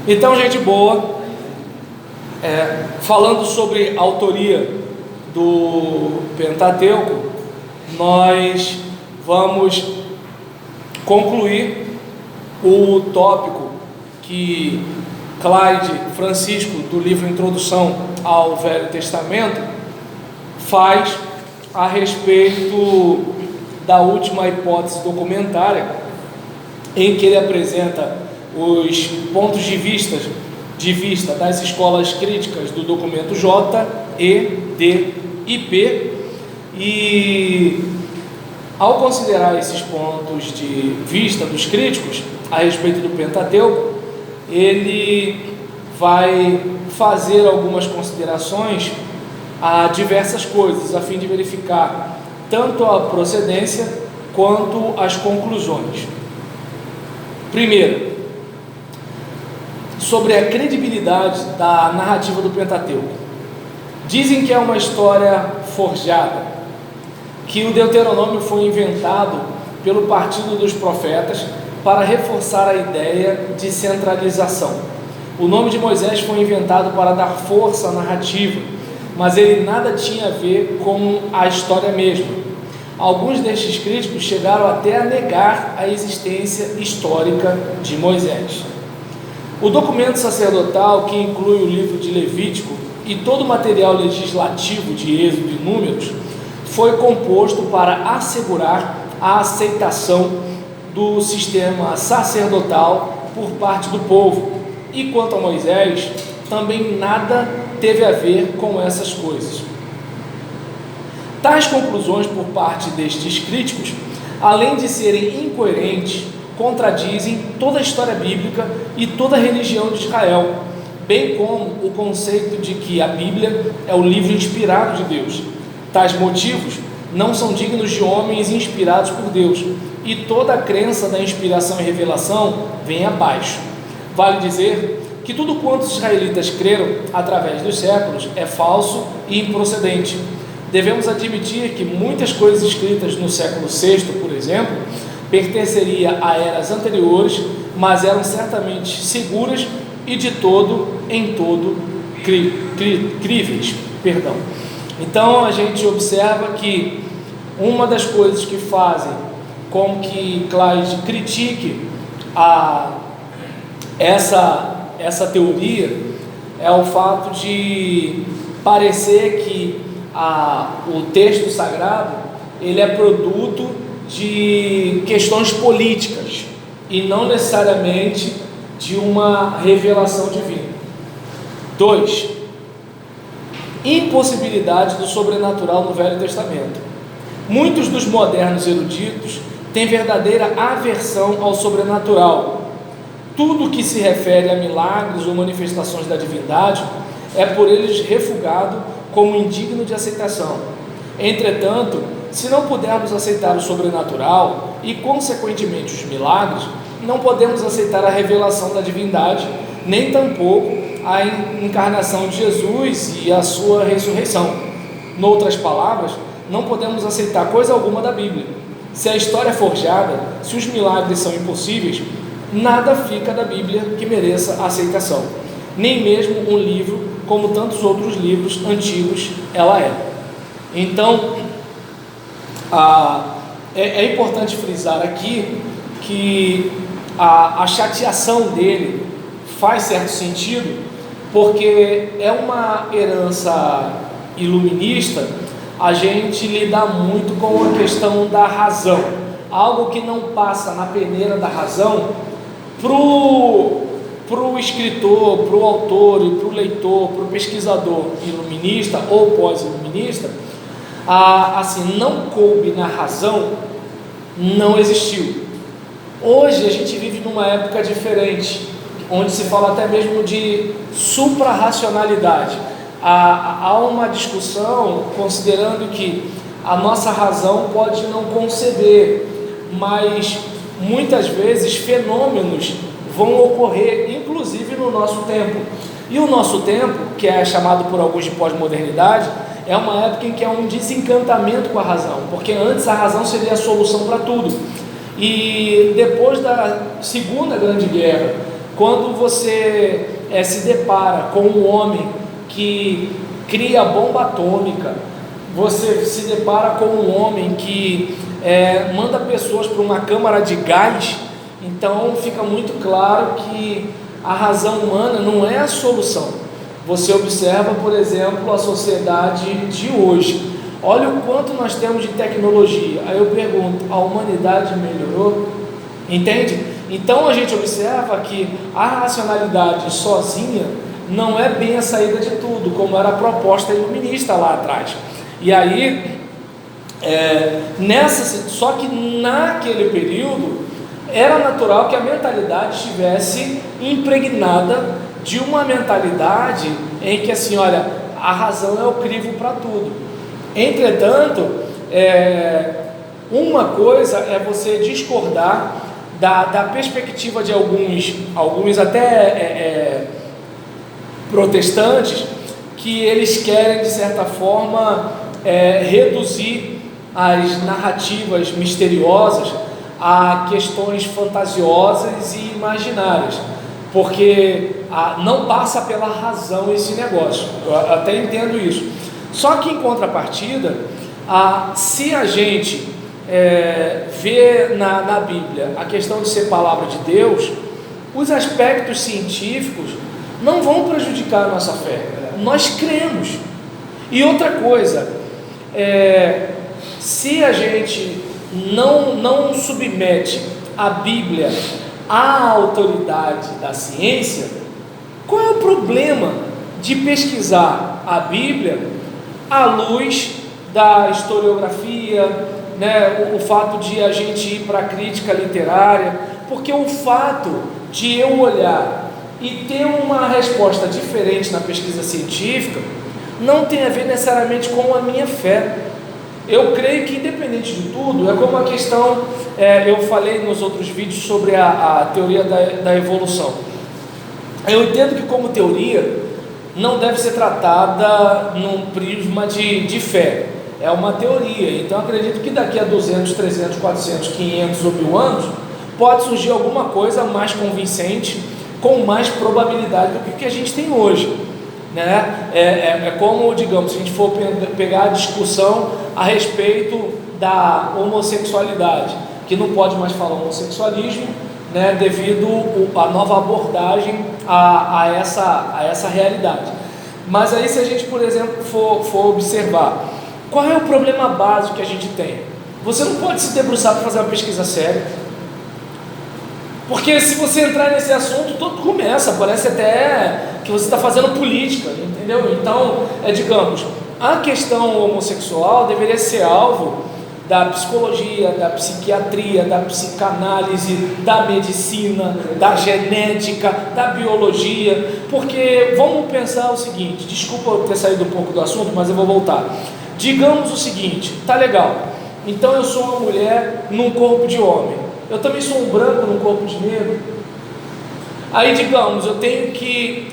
Então, gente boa, falando sobre a autoria do Pentateuco, nós vamos concluir o tópico que Clyde Francisco, do livro Introdução ao Velho Testamento, faz a respeito da última hipótese documentária, em que ele apresenta os pontos de vista das escolas críticas do documento J, E, D e P, e ao considerar esses pontos de vista dos críticos a respeito do Pentateuco, ele vai fazer algumas considerações a diversas coisas, a fim de verificar tanto a procedência quanto as conclusões. Primeiro, sobre a credibilidade da narrativa do Pentateuco. Dizem que é uma história forjada, que o Deuteronômio foi inventado pelo partido dos profetas para reforçar a ideia de centralização. O nome de Moisés foi inventado para dar força à narrativa, mas ele nada tinha a ver com a história mesma. Alguns destes críticos chegaram até a negar a existência histórica de Moisés. O documento sacerdotal, que inclui o livro de Levítico e todo o material legislativo de Êxodo e Números, foi composto para assegurar a aceitação do sistema sacerdotal por parte do povo. E quanto a Moisés, também nada teve a ver com essas coisas. Tais conclusões por parte destes críticos, além de serem incoerentes, contradizem toda a história bíblica e toda a religião de Israel, bem como o conceito de que a Bíblia é o livro inspirado de Deus. Tais motivos não são dignos de homens inspirados por Deus, e toda a crença da inspiração e revelação vem abaixo. Vale dizer que tudo quanto os israelitas creram através dos séculos é falso e improcedente. Devemos admitir que muitas coisas escritas no século VI, por exemplo, pertenceria a eras anteriores, mas eram certamente seguras e de todo em todo críveis. Então a gente observa que uma das coisas que fazem com que Clyde critique essa teoria é o fato de parecer que o texto sagrado ele é produto de questões políticas e não necessariamente de uma revelação divina. 2. Impossibilidade do sobrenatural no Velho Testamento. Muitos dos modernos eruditos têm verdadeira aversão ao sobrenatural. Tudo que se refere a milagres ou manifestações da divindade é por eles refugado como indigno de aceitação. Entretanto, se não pudermos aceitar o sobrenatural e, consequentemente, os milagres, não podemos aceitar a revelação da divindade, nem tampouco a encarnação de Jesus e a sua ressurreição. Noutras palavras, não podemos aceitar coisa alguma da Bíblia. Se a história é forjada, se os milagres são impossíveis, nada fica da Bíblia que mereça aceitação. Nem mesmo um livro, como tantos outros livros antigos, ela é. Então, é importante frisar aqui que a chateação dele faz certo sentido, porque é uma herança iluminista a gente lidar muito com a questão da razão, algo que não passa na peneira da razão para o escritor, para o autor e para o leitor, para o pesquisador iluminista ou pós-iluminista, assim, não coube na razão, não existiu. Hoje a gente vive numa época diferente, onde se fala até mesmo de suprarracionalidade. Há uma discussão considerando que a nossa razão pode não conceber, mas muitas vezes fenômenos vão ocorrer, inclusive no nosso tempo. E o nosso tempo, que é chamado por alguns de pós-modernidade, é uma época em que há um desencantamento com a razão, porque antes a razão seria a solução para tudo. E depois da Segunda Grande Guerra, quando você se depara com um homem que cria bomba atômica, você se depara com um homem que manda pessoas para uma câmara de gás, então fica muito claro que a razão humana não é a solução. Você observa, por exemplo, a sociedade de hoje. Olha o quanto nós temos de tecnologia. Aí eu pergunto, a humanidade melhorou? Entende? Então a gente observa que a racionalidade sozinha não é bem a saída de tudo, como era a proposta iluminista lá atrás. E aí, só que naquele período, era natural que a mentalidade estivesse impregnada de uma mentalidade em que assim, olha, a razão é o crivo para tudo. Entretanto, uma coisa é você discordar da perspectiva de alguns até protestantes, que eles querem de certa forma reduzir as narrativas misteriosas a questões fantasiosas e imaginárias, porque não passa pela razão esse negócio. Eu até entendo isso. Só que em contrapartida, se a gente vê na Bíblia a questão de ser palavra de Deus, os aspectos científicos não vão prejudicar a nossa fé. Nós cremos. E outra coisa, se a gente não submete a Bíblia à autoridade da ciência, qual é o problema de pesquisar a Bíblia à luz da historiografia, né? O fato de a gente ir para a crítica literária, porque o fato de eu olhar e ter uma resposta diferente na pesquisa científica não tem a ver necessariamente com a minha fé. Eu creio que, independente de tudo, é como a questão, eu falei nos outros vídeos sobre a teoria da evolução. Eu entendo que, como teoria, não deve ser tratada num prisma de fé. É uma teoria. Então, acredito que daqui a 200, 300, 400, 500 ou 1000 anos, pode surgir alguma coisa mais convincente, com mais probabilidade do que a gente tem hoje. Né? É como, digamos, se a gente for pegar a discussão a respeito da homossexualidade, que não pode mais falar homossexualismo, né, devido à nova abordagem a essa realidade. Mas aí, se a gente, por exemplo, for observar, qual é o problema básico que a gente tem? Você não pode se debruçar para fazer uma pesquisa séria, porque se você entrar nesse assunto, tudo começa, parece até que você está fazendo política, entendeu? Então, digamos, a questão homossexual deveria ser alvo da psicologia, da psiquiatria, da psicanálise, da medicina, da genética, da biologia, porque vamos pensar o seguinte, desculpa eu ter saído um pouco do assunto, mas eu vou voltar. Digamos o seguinte, tá legal, então eu sou uma mulher num corpo de homem, eu também sou um branco num corpo de negro. Aí, digamos, eu tenho que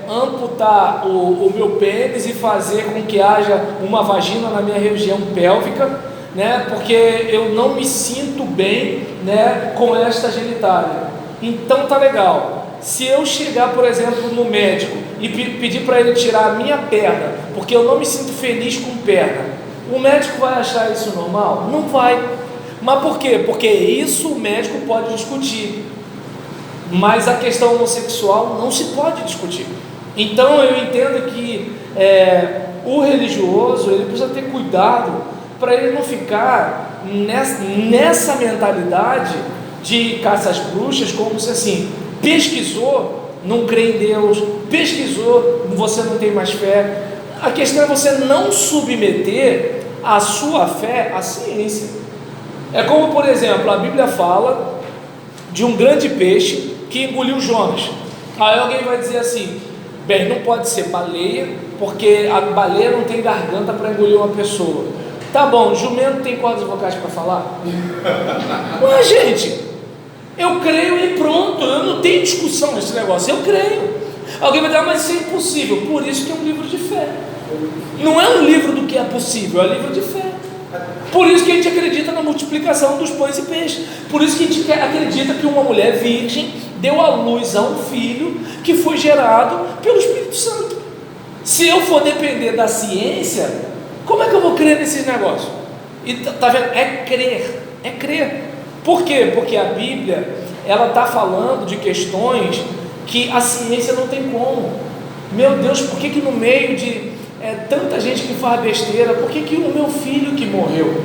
amputar o meu pênis e fazer com que haja uma vagina na minha região pélvica, né, porque eu não me sinto bem, né, com esta genitália. Então tá legal. Se eu chegar, por exemplo, no médico e pedir para ele tirar a minha perna, porque eu não me sinto feliz com perna, o médico vai achar isso normal? Não vai. Mas por quê? Porque isso o médico pode discutir, mas a questão homossexual não se pode discutir. Então eu entendo que o religioso ele precisa ter cuidado para ele não ficar nessa mentalidade de caça às bruxas, como se assim, pesquisou, não crê em Deus, pesquisou, você não tem mais fé. A questão é você não submeter a sua fé à ciência. É como, por exemplo, a Bíblia fala de um grande peixe que engoliu Jonas. Aí alguém vai dizer assim, bem, não pode ser baleia, porque a baleia não tem garganta para engolir uma pessoa. Tá bom, jumento tem cordas vocais para falar? Mas, gente, eu creio e pronto, eu não tenho discussão nesse negócio, eu creio. Alguém vai dizer, mas isso é impossível. Por isso que é um livro de fé. Não é um livro do que é possível, é um livro de fé. Por isso que a gente acredita na multiplicação dos pães e peixes. Por isso que a gente acredita que uma mulher virgem deu à luz a um filho que foi gerado pelo Espírito Santo. Se eu for depender da ciência, como é que eu vou crer nesses negócios? E tá vendo? É crer. Por quê? Porque a Bíblia, ela está falando de questões que a ciência não tem como. Meu Deus, por que no meio de tanta gente que faz besteira, por que o meu filho que morreu?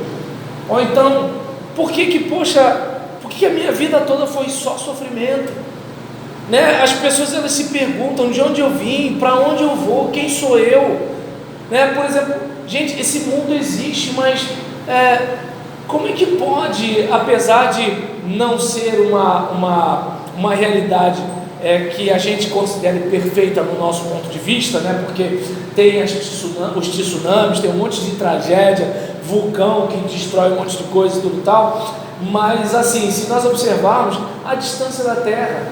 Ou então, por que a minha vida toda foi só sofrimento? Né? As pessoas, elas se perguntam de onde eu vim, para onde eu vou, quem sou eu? Né? Por exemplo, gente, esse mundo existe, mas como é que pode, apesar de não ser uma realidade que a gente considere perfeita no nosso ponto de vista, né? Porque tem os tsunamis, tem um monte de tragédia, vulcão que destrói um monte de coisa e tudo tal, mas assim, se nós observarmos a distância da Terra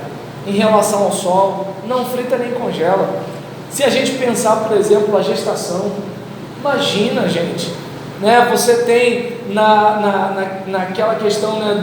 em relação ao Sol, não frita nem congela. Se a gente pensar, por exemplo, a gestação, imagina, gente, né? Você tem naquela questão, né,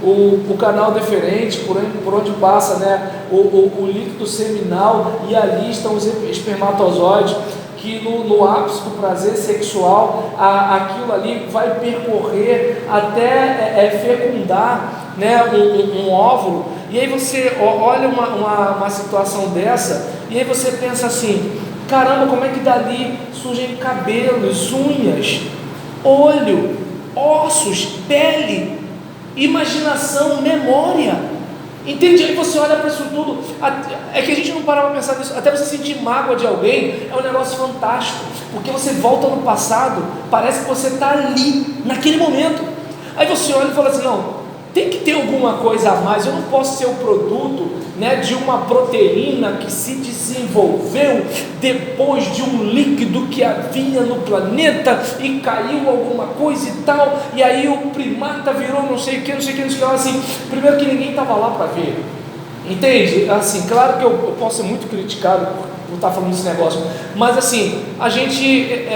o canal deferente, por onde passa, né, o líquido seminal, e ali estão os espermatozoides, que no ápice do prazer sexual, aquilo ali vai percorrer até fecundar, né, um óvulo. E aí você olha uma situação dessa, e aí você pensa assim: caramba, como é que dali surgem cabelos, unhas, olho, ossos, pele, imaginação, memória? Entende? Aí você olha para isso tudo. É que a gente não para para pensar nisso. Até você sentir mágoa de alguém é um negócio fantástico, porque você volta no passado, parece que você está ali, naquele momento. Aí você olha e fala assim: não, tem que ter alguma coisa a mais. Eu não posso ser o produto, né, de uma proteína que se desenvolveu depois de um líquido que havia no planeta e caiu alguma coisa e tal, e aí o primata virou não sei o que, assim. Primeiro que ninguém estava lá para ver, entende? Assim, claro que eu posso ser muito criticado por estar falando desse negócio, mas assim, a gente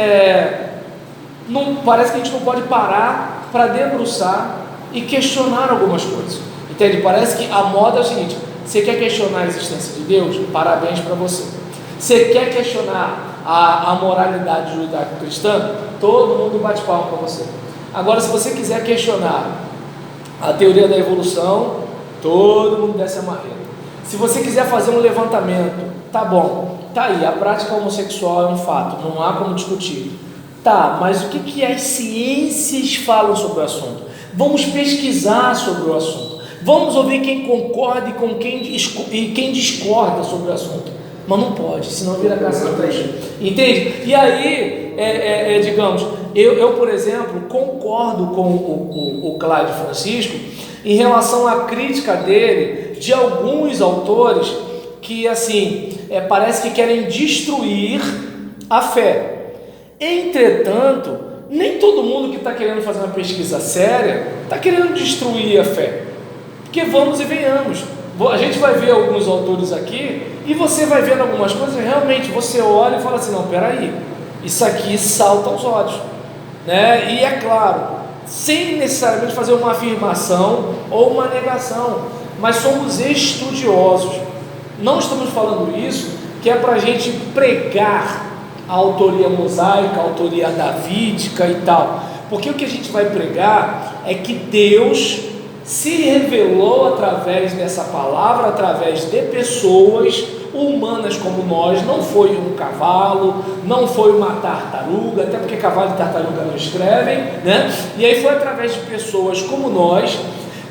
não, parece que a gente não pode parar para debruçar e questionar algumas coisas, entende? Parece que a moda é o seguinte: você quer questionar a existência de Deus? Parabéns para você. Você quer questionar a moralidade judaico-cristã? Todo mundo bate palma para você. Agora, se você quiser questionar a teoria da evolução, todo mundo desce a marreta. Se você quiser fazer um levantamento, tá bom, tá aí, a prática homossexual é um fato, não há como discutir. Tá, mas o que as ciências falam sobre o assunto? Vamos pesquisar sobre o assunto. Vamos ouvir quem concorda e quem discorda sobre o assunto. Mas não pode, senão vira graça de trecho. Entende? E aí, digamos, eu, por exemplo, concordo com o Cláudio Francisco em relação à crítica dele de alguns autores que, assim, parece que querem destruir a fé. Entretanto, nem todo mundo que está querendo fazer uma pesquisa séria está querendo destruir a fé. Porque vamos e venhamos, a gente vai ver alguns autores aqui, e você vai vendo algumas coisas, e realmente você olha e fala assim: não, peraí, isso aqui salta aos olhos, né? E é claro, sem necessariamente fazer uma afirmação ou uma negação, mas somos estudiosos. Não estamos falando isso que é para a gente pregar a autoria mosaica, a autoria davídica e tal, porque o que a gente vai pregar é que Deus se revelou através dessa palavra, através de pessoas humanas como nós. Não foi um cavalo, não foi uma tartaruga, até porque cavalo e tartaruga não escrevem, né? E aí foi através de pessoas como nós.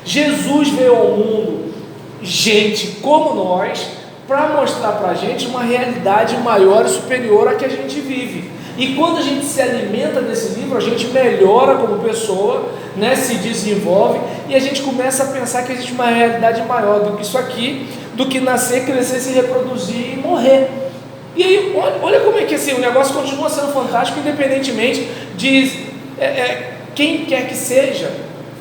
Jesus veio ao mundo, gente como nós, para mostrar para a gente uma realidade maior e superior à que a gente vive. E quando a gente se alimenta desse livro, a gente melhora como pessoa, né, se desenvolve, e a gente começa a pensar que existe uma realidade maior do que isso aqui, do que nascer, crescer, se reproduzir e morrer. E aí, olha como é que assim, o negócio continua sendo fantástico, independentemente de quem quer que seja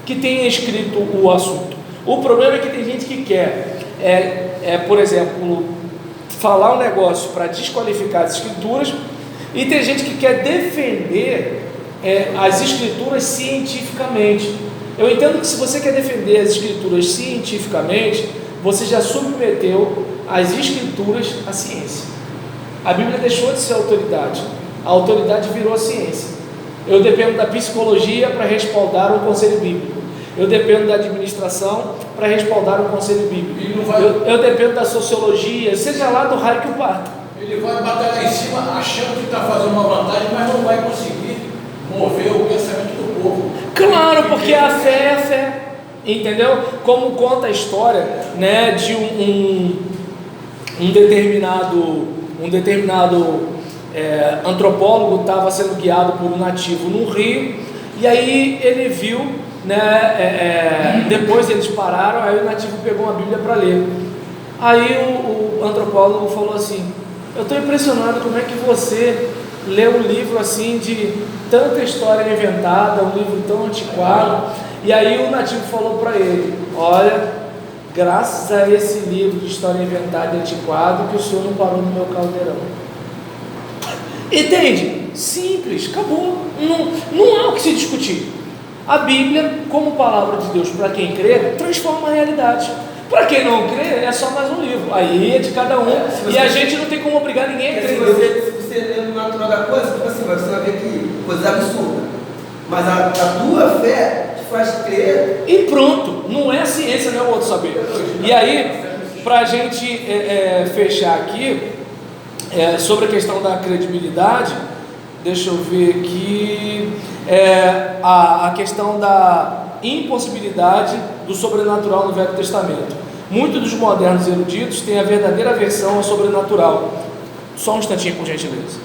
que tenha escrito o assunto. O problema é que tem gente que quer, por exemplo, falar um negócio para desqualificar as escrituras, e tem gente que quer defender as escrituras cientificamente. Eu entendo que se você quer defender as escrituras cientificamente, você já submeteu as escrituras à ciência. A Bíblia deixou de ser autoridade, a autoridade virou a ciência. Eu dependo da psicologia para respaldar o conselho bíblico, eu dependo da administração para respaldar o conselho bíblico, eu dependo da sociologia, seja lá do raio que o parta. Ele vai bater lá em cima achando que está fazendo uma vantagem, mas não vai conseguir mover o pensamento do povo. Claro, porque a fé é a fé, entendeu? Como conta a história, né, de um determinado antropólogo estava sendo guiado por um nativo no rio, e aí ele viu, né, depois eles pararam, aí o nativo pegou uma Bíblia para ler. Aí o antropólogo falou assim: eu estou impressionado como é que você lê um livro assim de tanta história inventada, um livro tão antiquado. E aí o nativo falou para ele: olha, graças a esse livro de história inventada e antiquado que o senhor não parou no meu caldeirão. Entende? Simples, acabou. Não há o que se discutir. A Bíblia, como palavra de Deus para quem crê, transforma a realidade. Para quem não crê, é só mais um livro. Aí é de cada um. E a gente não tem como obrigar ninguém a crer. Se você ler no natural da coisa, tipo assim, você vai ver que coisa absurda. Mas a tua fé te faz crer. E pronto. Não é ciência, não é o outro saber. E aí, para a gente fechar aqui, sobre a questão da credibilidade, deixa eu ver aqui, a questão da impossibilidade do sobrenatural no Velho Testamento. Muitos dos modernos eruditos têm a verdadeira aversão ao sobrenatural. Só um instantinho, por gentileza.